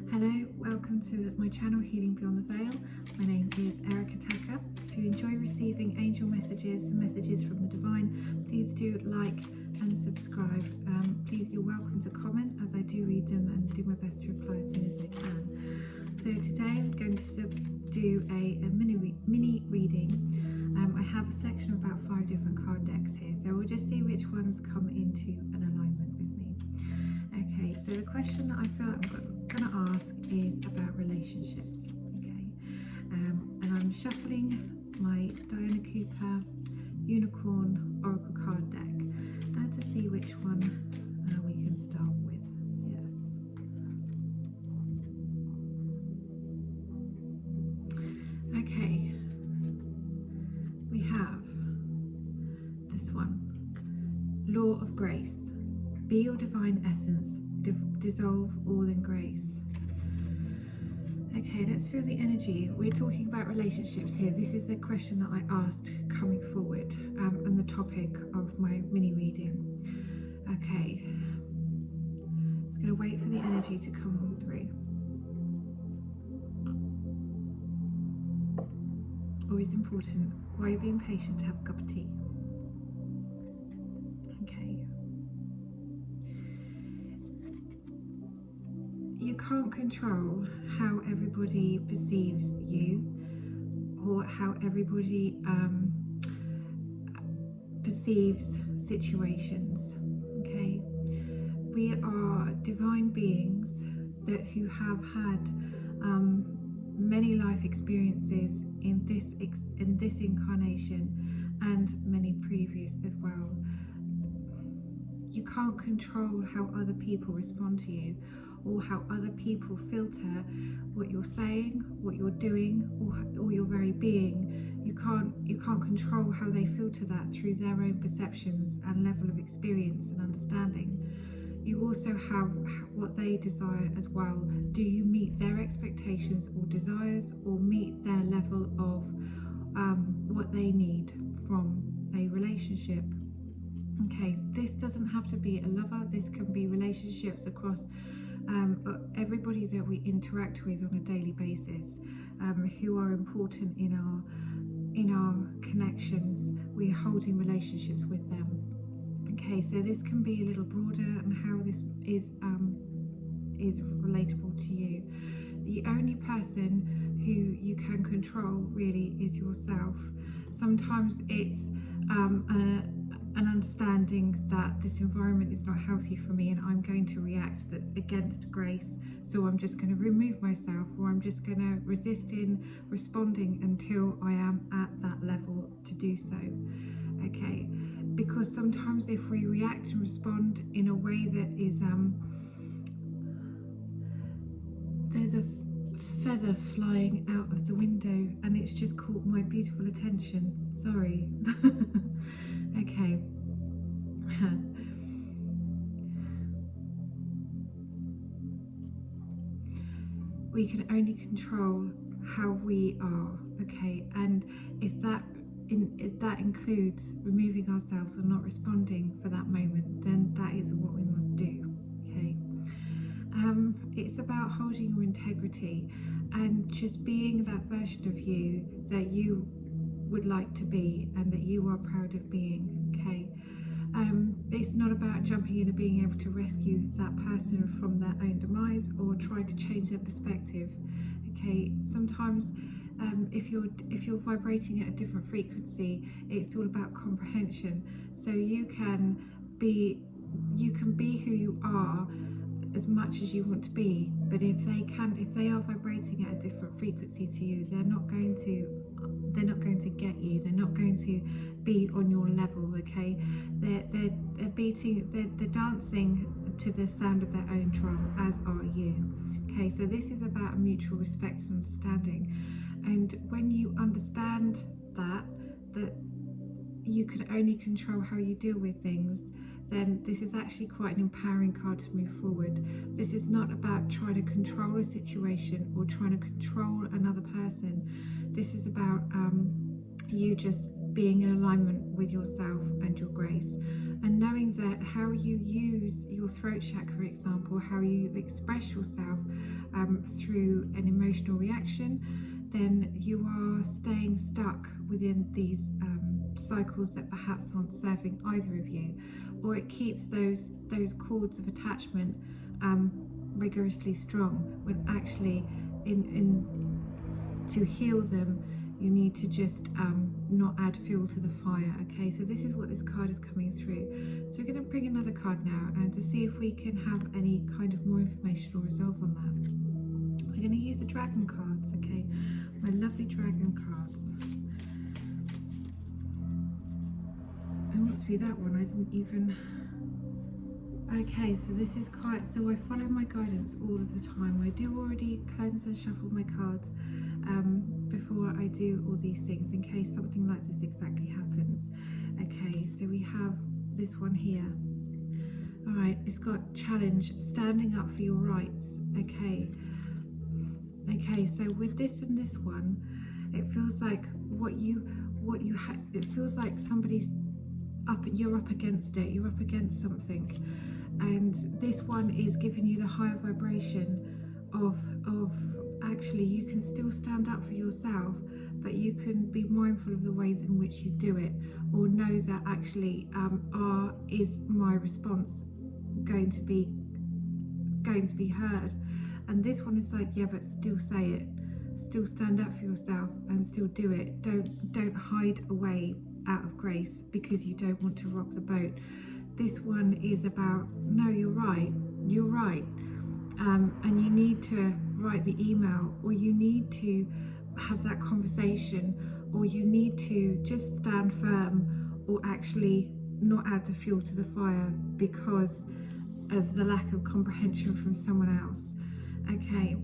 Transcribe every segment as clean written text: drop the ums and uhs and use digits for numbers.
Hello, welcome to my channel Healing Beyond the Veil. My name is Erica Tucker. If you enjoy receiving angel messages from the divine, please do like and subscribe. Please, you're welcome to comment as I do read them and do my best to reply as soon as I can. So today I'm going to do a mini reading. I have a section of about 5 different card decks here, so we'll just see which ones come into an alignment with me. Okay, so the question that I feel I'm going to ask is about relationships. Okay, and I'm shuffling my Diana Cooper Unicorn Oracle card deck to see which one we can start with. Yes. Okay, we have this one. Law of Grace. Be your divine essence. Dissolve all in grace. Okay, let's feel the energy. We're talking about relationships here. This is a question that I asked coming forward and the topic of my mini reading. Okay, just going to wait for the energy to come through. Always important. While you're being patient, have a cup of tea. Okay. You can't control how everybody perceives you or how everybody perceives situations. Okay, we are divine beings who have had many life experiences in this incarnation and many previous as well. You can't control how other people respond to you or how other people filter what you're saying, what you're doing, or your very being. You can't control how they filter that through their own perceptions and level of experience and understanding. You also have what they desire as well. Do you meet their expectations or desires, or meet their level of what they need from a relationship? Okay, this doesn't have to be a lover. This can be relationships across everybody that we interact with on a daily basis, who are important in our connections. We're holding relationships with them. Okay, so this can be a little broader, and how this is relatable to you. The only person who you can control really is yourself. Sometimes it's an understanding that this environment is not healthy for me and I'm going to react that's against grace, so I'm just going to remove myself, or I'm just going to resist in responding until I am at that level to do so. Okay, because sometimes if we react and respond in a way that is there's a feather flying out of the window and it's just caught my beautiful attention. Sorry. Okay. We can only control how we are. Okay, and if that includes removing ourselves or not responding for that moment, then that is what we must do. Okay. It's about holding your integrity and just being that version of you that you would like to be and that you are proud of being. Okay, it's not about jumping in and being able to rescue that person from their own demise or trying to change their perspective. Okay, sometimes if you're vibrating at a different frequency, it's all about comprehension. So you can be who you are as much as you want to be, but if they are vibrating at a different frequency to you, they're not going to get you. They're not going to be on your level. Okay, they're dancing to the sound of their own drum, as are you. Okay, so this is about a mutual respect and understanding. And when you understand that you can only control how you deal with things, then this is actually quite an empowering card to move forward. This is not about trying to control a situation or trying to control another person. This is about you just being in alignment with yourself and your grace, and knowing that how you use your throat chakra, for example, how you express yourself through an emotional reaction, then you are staying stuck within these cycles that perhaps aren't serving either of you, or it keeps those cords of attachment rigorously strong, when actually to heal them you need to just not add fuel to the fire. Okay, so this is what this card is coming through. So we're going to bring another card now, and to see if we can have any kind of more information or resolve on that. We're going to use the dragon cards. Okay, my lovely dragon cards. It wants to be that one. I didn't even... Okay, so this is quite... So I follow my guidance all of the time. I do already cleanse and shuffle my cards before I do all these things, in case something like this exactly happens. Okay, so we have this one here. All right, it's got challenge, standing up for your rights. Okay, so with this and this one, it feels like it feels like somebody's you're up against it, you're up against something, and this one is giving you the higher vibration of actually you can still stand up for yourself, but you can be mindful of the way in which you do it, or know that actually is my response going to be heard. And this one is like, yeah, but still say it, still stand up for yourself and still do it. Don't hide away out of grace because you don't want to rock the boat. This one is about, no, you're right, and you need to write the email, or you need to have that conversation, or you need to just stand firm, or actually not add the fuel to the fire because of the lack of comprehension from someone else. Okay,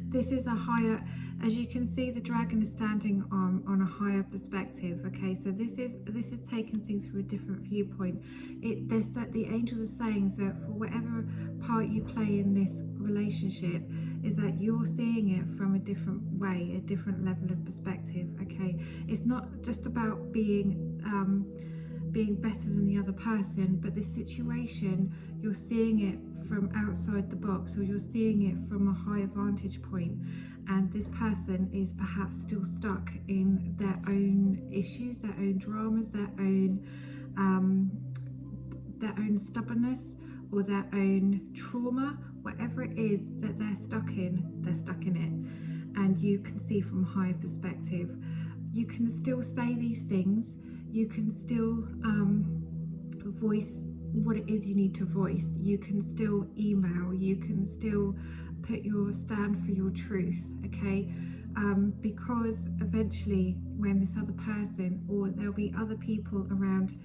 this is a higher, as you can see, the dragon is standing on a higher perspective. Okay, so this is taking things from a different viewpoint. The angels are saying that for whatever part you play in this relationship, is that you're seeing it from a different way, a different level of perspective. Okay, it's not just about being better than the other person, but this situation, you're seeing it from outside the box, or you're seeing it from a higher vantage point, and this person is perhaps still stuck in their own issues, their own dramas, their own stubbornness, or their own trauma. Whatever it is that they're stuck in it, and you can see from a higher perspective. You can still say these things, you can still voice what it is you need to voice, you can still email, you can still put your stand for your truth. Okay, because eventually when this other person, or there'll be other people around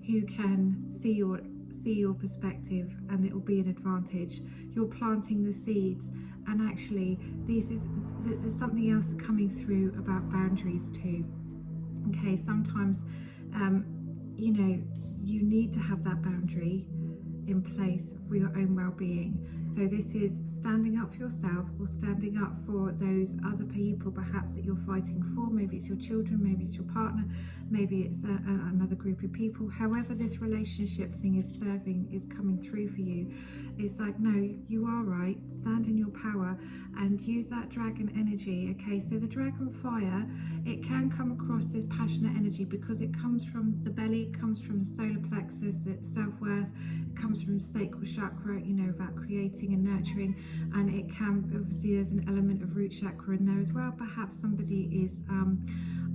who can see your perspective, and it will be an advantage. You're planting the seeds, and actually there's something else coming through about boundaries too. Okay, sometimes you need to have that boundary in place for your own well-being. So this is standing up for yourself, or standing up for those other people perhaps that you're fighting for. Maybe it's your children, maybe it's your partner, maybe it's another group of people. However this relationship thing is coming through for you, it's like, no, you are right, stand in your power and use that dragon energy. Okay, so the dragon fire, it can come across as passionate energy because it comes from the belly, it comes from the solar plexus, it's self-worth, it comes from the sacral chakra, about creating and nurturing, and it can, obviously there's an element of root chakra in there as well. Perhaps somebody is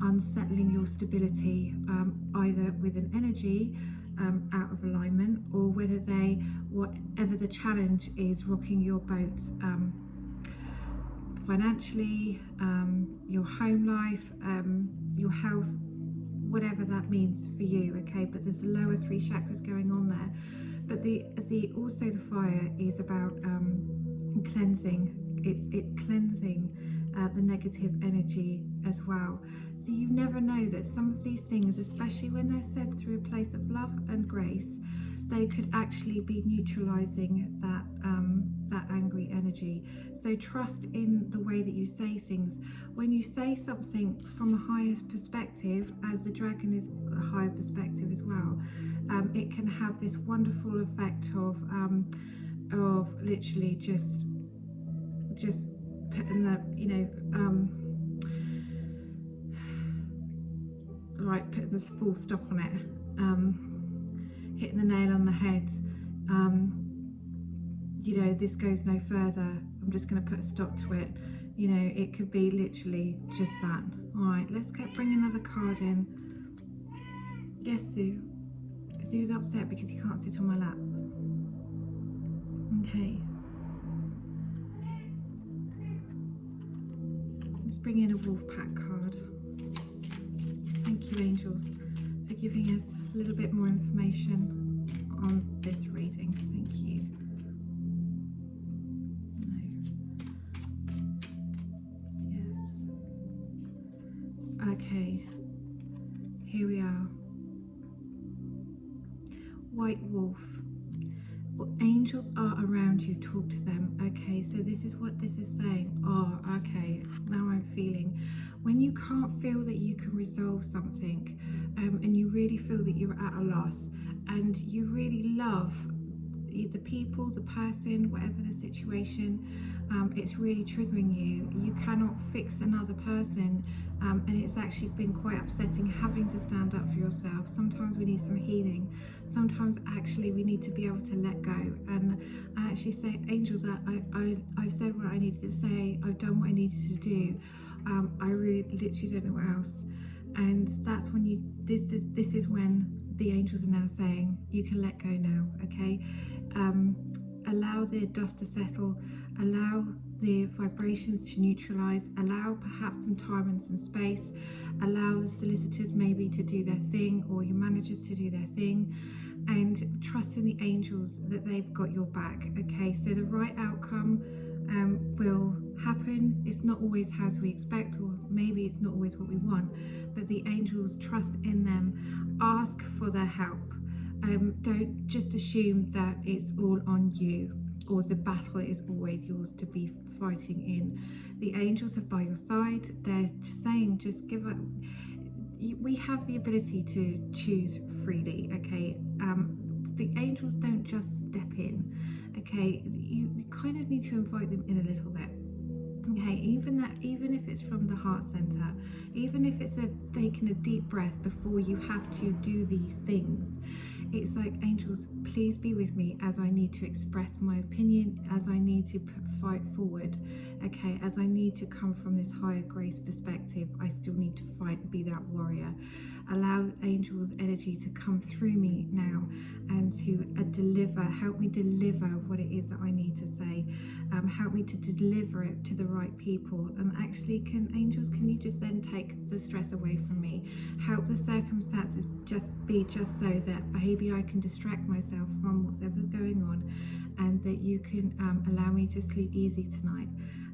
unsettling your stability, either with an energy out of alignment, or whatever the challenge is, rocking your boat financially, your home life, your health, whatever that means for you. Okay, but there's the lower 3 chakras going on there. But also the fire is about cleansing. It's cleansing the negative energy as well. So you never know that some of these things, especially when they're said through a place of love and grace, they could actually be neutralizing that angry energy. energy. So trust in the way that you say things. When you say something from a higher perspective, as the dragon is a higher perspective as well, it can have this wonderful effect of literally just putting the, putting this full stop on it, hitting the nail on the head. This goes no further. I'm just going to put a stop to it. It could be literally just that. All right, let's bring another card in. Yes, Sue. Sue's upset because he can't sit on my lap. Okay. Let's bring in a wolf pack card. Thank you, angels, for giving us a little bit more information on this reading. Thank you. No. Yes. Okay. Here we are. White wolf. Angels are around you, talk to them. Okay, so this is what this is saying. Oh, okay, now I'm feeling. When you can't feel that you can resolve something, and you really feel that you're at a loss, and you really love the people, the person, whatever the situation, it's really triggering you. You cannot fix another person, and it's actually been quite upsetting having to stand up for yourself. Sometimes we need some healing. Sometimes actually we need to be able to let go. And I actually say, angels, I've said what I needed to say. I've done what I needed to do. I really literally don't know what else. And that's when this is when the angels are now saying you can let go now. Okay. Allow the dust to settle, allow the vibrations to neutralize, allow perhaps some time and some space, allow the solicitors maybe to do their thing, or your managers to do their thing, and trust in the angels that they've got your back. Okay, so the right outcome will happen. It's not always as we expect, or maybe it's not always what we want, but the angels, trust in them, ask for their help. Don't just assume that it's all on you, or the battle is always yours to be fighting in. The angels are by your side. They're just saying, just give up. We have the ability to choose freely. Okay, the angels don't just step in. Okay, you kind of need to invite them in a little bit. Okay, even if it's from the heart center, even if it's taking a deep breath before you have to do these things, it's like, angels, please be with me as I need to express my opinion, as I need to fight forward. Okay, as I need to come from this higher grace perspective, I still need to fight and be that warrior. Allow angels' energy to come through me now and to help me deliver what it is that I need to say. Help me to deliver it to the right people. And actually, angels, can you just then take the stress away from me? Help the circumstances just so that maybe I can distract myself from what's ever going on, and that you can allow me to sleep easy tonight.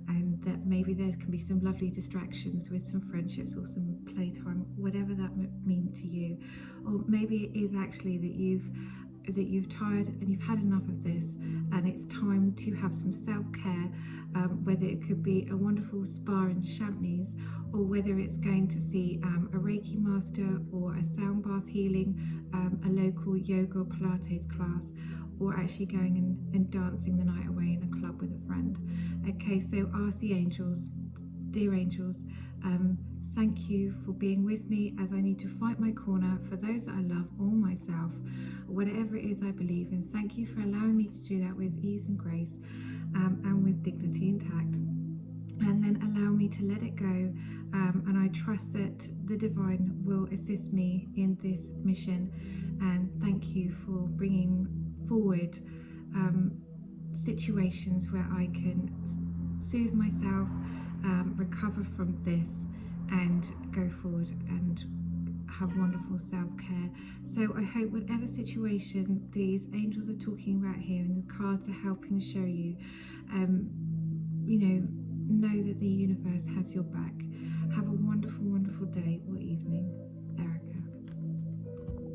And that maybe there can be some lovely distractions with some friendships or some playtime, whatever that mean to you. Or maybe it is actually that you've tired and you've had enough of this, and it's time to have some self-care, whether it could be a wonderful spa in Champneys, or whether it's going to see a Reiki master, or a sound bath healing, a local yoga or Pilates class, or actually going and dancing the night away in a club with a friend. Okay, so ask the angels, dear angels, thank you for being with me as I need to fight my corner for those that I love or myself, whatever it is I believe in. Thank you for allowing me to do that with ease and grace, and with dignity and tact. And then allow me to let it go, and I trust that the divine will assist me in this mission. And thank you for bringing forward situations where I can soothe myself, recover from this, and go forward and have wonderful self-care. So I hope whatever situation these angels are talking about here, and the cards are helping show you, know that the universe has your back. Have a wonderful, wonderful day or evening.